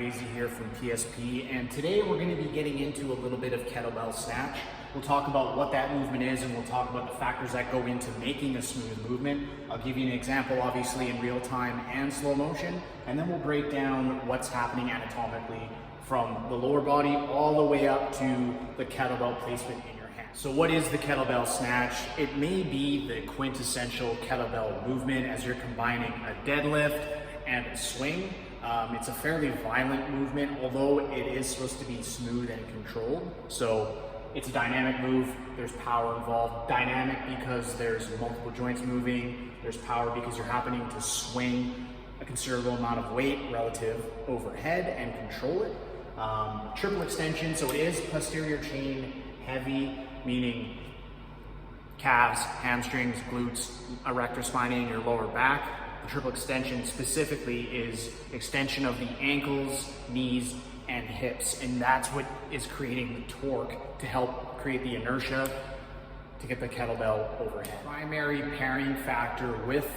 Vasey here from PSP, and today we're going to be getting into a little bit of kettlebell snatch. We'll talk about what that movement is, and we'll talk about the factors that go into making a smooth movement. I'll give you an example, obviously in real time and slow motion, and then we'll break down what's happening anatomically from the lower body all the way up to the kettlebell placement in your hand. So what is the kettlebell snatch? It may be the quintessential kettlebell movement as you're combining a deadlift and a swing. It's a fairly violent movement, although it is supposed to be smooth and controlled. So it's a dynamic move, there's power involved. Dynamic because there's multiple joints moving, there's power because you're happening to swing a considerable amount of weight relative overhead and control it. Triple extension, so it is posterior chain heavy, meaning calves, hamstrings, glutes, erector spinae, and your lower back. The triple extension specifically is extension of the ankles, knees, and hips, and that's what is creating the torque to help create the inertia to get the kettlebell overhead. Primary pairing factor with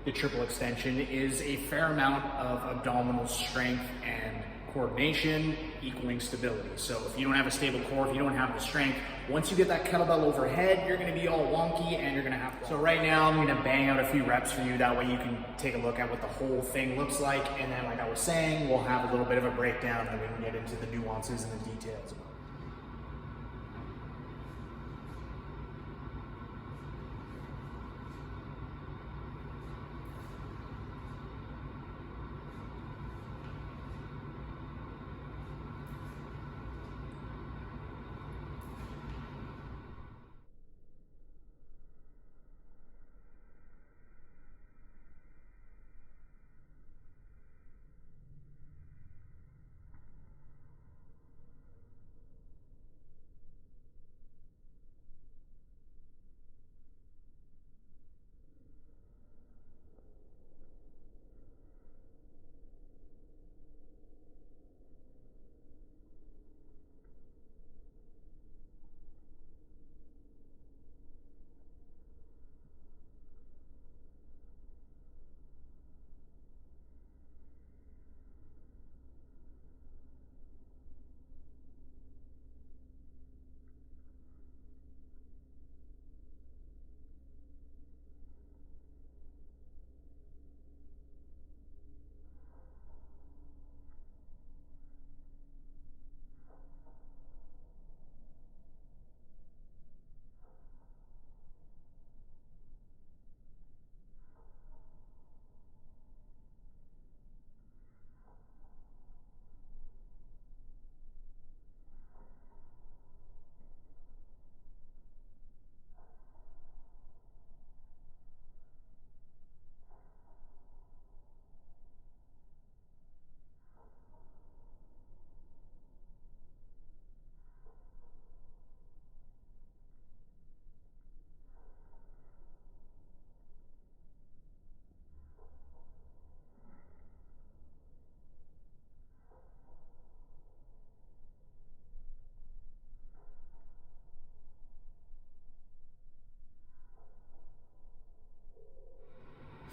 the triple extension is a fair amount of abdominal strength and coordination equaling stability. So if you don't have a stable core, if you don't have the strength, once you get that kettlebell overhead, you're gonna be all wonky and you're gonna have to. So right now I'm gonna bang out a few reps for you. That way you can take a look at what the whole thing looks like. And then like I was saying, we'll have a little bit of a breakdown and we can get into the nuances and the details.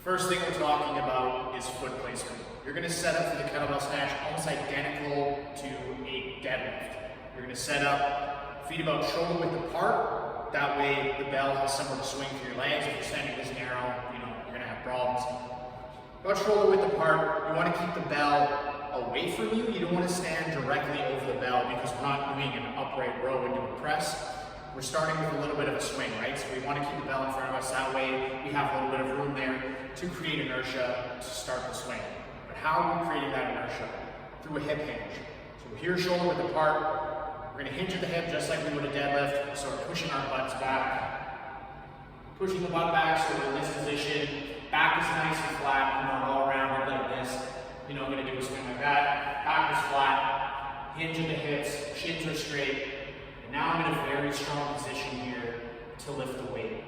First thing we're talking about is foot placement. You're going to set up for the kettlebell snatch almost identical to a deadlift. You're going to set up feet about shoulder width apart. That way the bell has somewhere to swing for your legs. If you're standing this narrow, you're going to have problems. About shoulder width apart. You want to keep the bell away from you. You don't want to stand directly over the bell because we're not doing an upright row into a press. We're starting with a little bit of a swing, right? So we want to keep the bell in front of us. That way we have a little bit of room there to create inertia to start the swing. But how are we creating that inertia? Through a hip hinge. So we're here shoulder width apart. We're going to hinge at the hip just like we would a deadlift. So we're pushing our butts back. Pushing the butt back so we're in this position. Back is nice and flat. We're not all rounded like this. I'm going to do a swing like that. Back is flat. Hinge at the hips. Shins are straight. Now I'm in a very strong position here to lift the weight.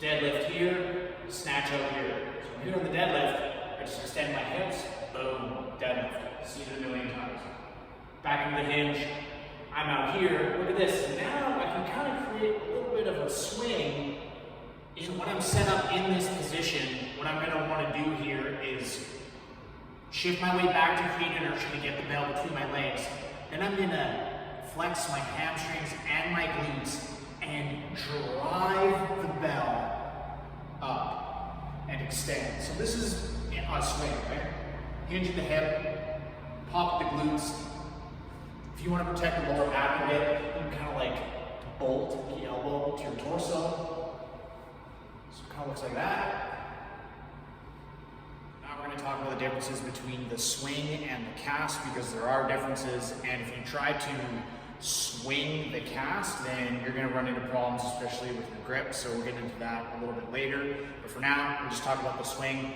Deadlift here, snatch out here. So here on the deadlift, I just extend my hips, boom, deadlift. See it a million times. Back into the hinge, I'm out here, look at this. Now I can kind of create a little bit of a swing. When I'm set up in this position, what I'm going to want to do here is shift my weight back to create inertia to get the bell between my legs. Then I'm gonna flex my hamstrings and my glutes and drive the bell up and extend. So this is a swing, right? Hinge at the hip, pop at the glutes. If you want to protect the lower back a bit, you can kind of like bolt the elbow to your torso. So it kind of looks like that. Now we're going to talk about the differences between the swing and the cast, because there are differences, and if you try to swing the cast, then you're going to run into problems, especially with your grip. So we'll get into that a little bit later. But for now, we'll just talk about the swing.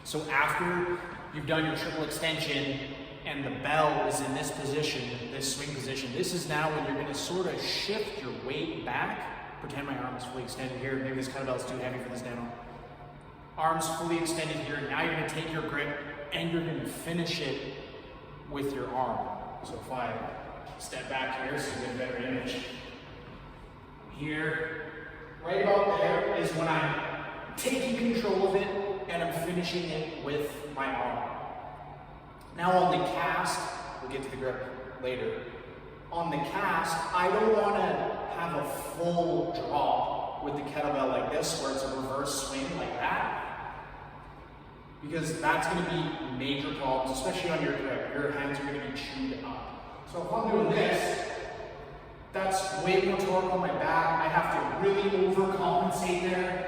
So after you've done your triple extension and the bell is in this position, this swing position, this is now when you're going to sort of shift your weight back. Pretend my arm is fully extended here. Maybe this kettlebell is too heavy for this demo. Arms fully extended here. Now you're going to take your grip and you're going to finish it with your arm. So if I step back here so you get a better image. Here, right about there is when I'm taking control of it and I'm finishing it with my arm. Now on the cast, we'll get to the grip later. On the cast, I don't want to have a full drop with the kettlebell like this, where it's a reverse swing like that, because that's going to be major problems, especially on your grip. Your hands are going to be chewed up. So if I'm doing this, that's way more torque on my back. I have to really overcompensate there.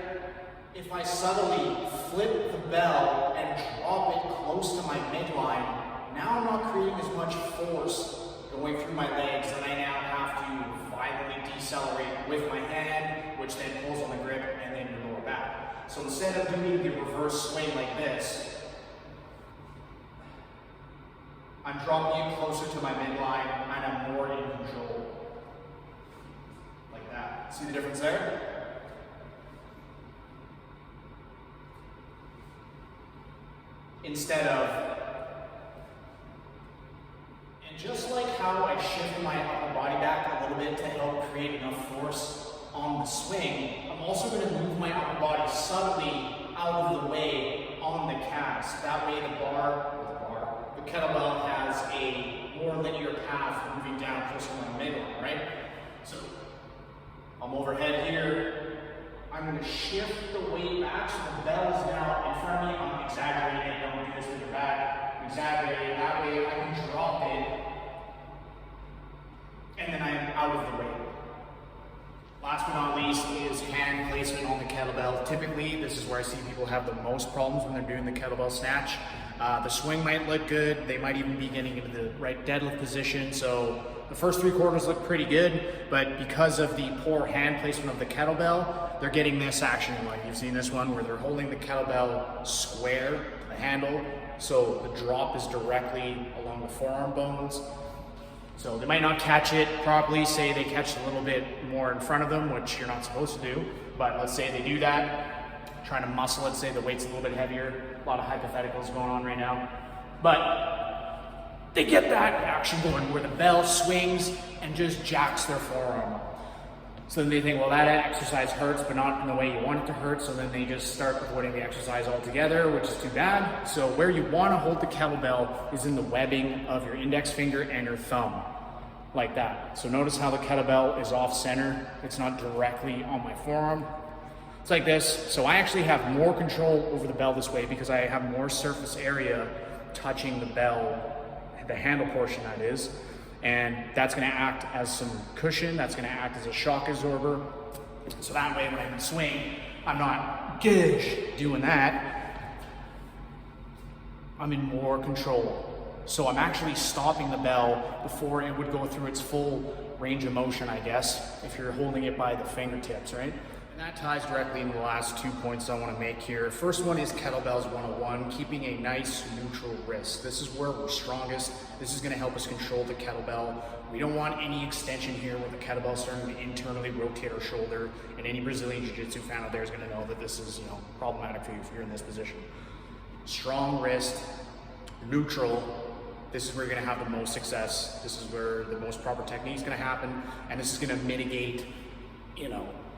If I subtly flip the bell and drop it close to my midline, now I'm not creating as much force going through my legs, and I now have to violently decelerate with my hand, which then pulls on the grip and then your lower back. So instead of doing the reverse swing like this, I'm dropping it closer to my midline and I'm more in control. Like that. See the difference there? Instead of, and just like how I shift my upper body back a little bit to help create enough force on the swing, I'm also going to move my upper body subtly out of the way on the cast. That way the kettlebell has a more linear path moving down closer to my midline, right? So I'm overhead here. I'm going to shift the weight back so the bell is now in front of me. I'm exaggerating it. Don't do this with your back. Exaggerate it. That way I can drop it and then I'm out of the way. Last but not least is hand placement on the kettlebell. Typically, this is where I see people have the most problems when they're doing the kettlebell snatch. The swing might look good. They might even be getting into the right deadlift position. So the first 3 quarters look pretty good, but because of the poor hand placement of the kettlebell, they're getting this action. Like you've seen this one where they're holding the kettlebell square to the handle, so the drop is directly along the forearm bones. So they might not catch it properly. Say they catch a little bit more in front of them, which you're not supposed to do, but let's say they do that, trying to muscle it, say the weight's a little bit heavier. A lot of hypotheticals going on right now, but they get that action going where the bell swings and just jacks their forearm up. So then they think, well, that exercise hurts, but not in the way you want it to hurt. So then they just start avoiding the exercise altogether, which is too bad. So where you want to hold the kettlebell is in the webbing of your index finger and your thumb, like that. So notice how the kettlebell is off center. It's not directly on my forearm. It's like this. So I actually have more control over the bell this way because I have more surface area touching the bell, the handle portion that is, and that's going to act as some cushion. That's going to act as a shock absorber. So that way when I swing, I'm not doing that. I'm in more control. So I'm actually stopping the bell before it would go through its full range of motion, I guess, if you're holding it by the fingertips, right? And that ties directly into the last 2 points I want to make here. First one is kettlebells 101, keeping a nice neutral wrist. This is where we're strongest. This is going to help us control the kettlebell. We don't want any extension here where the kettlebell is starting to internally rotate our shoulder, and any Brazilian Jiu-Jitsu fan out there is going to know that this is, problematic for you if you're in this position. Strong wrist, neutral. This is where you're going to have the most success. This is where the most proper technique is going to happen, and this is going to mitigate,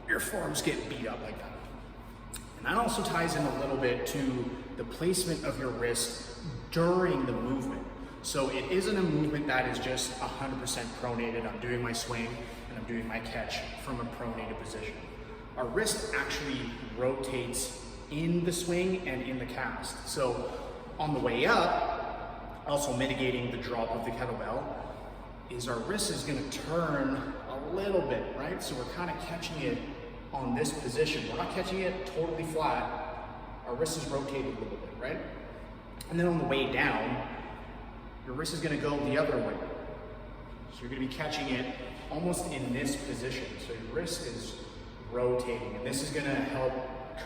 your forearms get beat up like that. And that also ties in a little bit to the placement of your wrist during the movement. So it isn't a movement that is just 100% pronated. I'm doing my swing and I'm doing my catch from a pronated position. Our wrist actually rotates in the swing and in the cast. So on the way up, also mitigating the drop of the kettlebell, is our wrist is going to turn a little bit, right? So we're kind of catching it on this position. We're not catching it totally flat. Our wrist is rotating a little bit, right? And then on the way down, your wrist is going to go the other way. So you're going to be catching it almost in this position. So your wrist is rotating, and this is going to help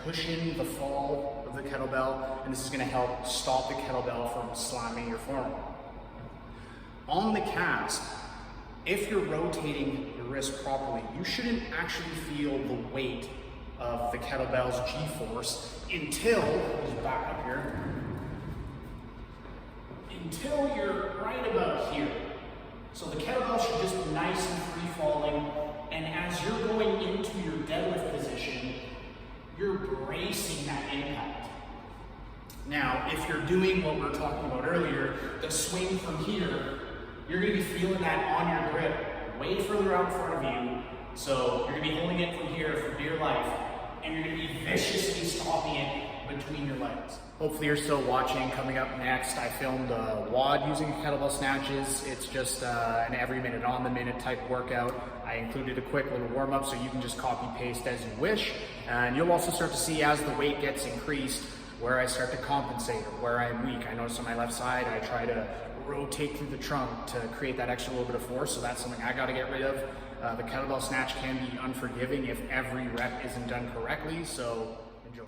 cushion the fall of the kettlebell, and this is going to help stop the kettlebell from slamming your forearm. On the cast, if you're rotating your wrist properly, you shouldn't actually feel the weight of the kettlebell's G-force until, just back up here, until you're right about here. So the kettlebell should just be nice and free falling, and as you're going into your deadlift position, you're bracing that impact. Now, if you're doing what we were talking about earlier, the swing from here, you're going to be feeling that on your grip way further out in front of you. So you're going to be holding it from here for dear life, and you're going to be viciously stopping it between your legs. Hopefully you're still watching. Coming up next, I filmed a WOD using kettlebell snatches. It's just an every minute on the minute type workout. I included a quick little warm up so you can just copy paste as you wish. And you'll also start to see as the weight gets increased where I start to compensate or where I'm weak. I notice on my left side, I try to rotate through the trunk to create that extra little bit of force. So that's something I got to get rid of. The kettlebell snatch can be unforgiving if every rep isn't done correctly. So enjoy.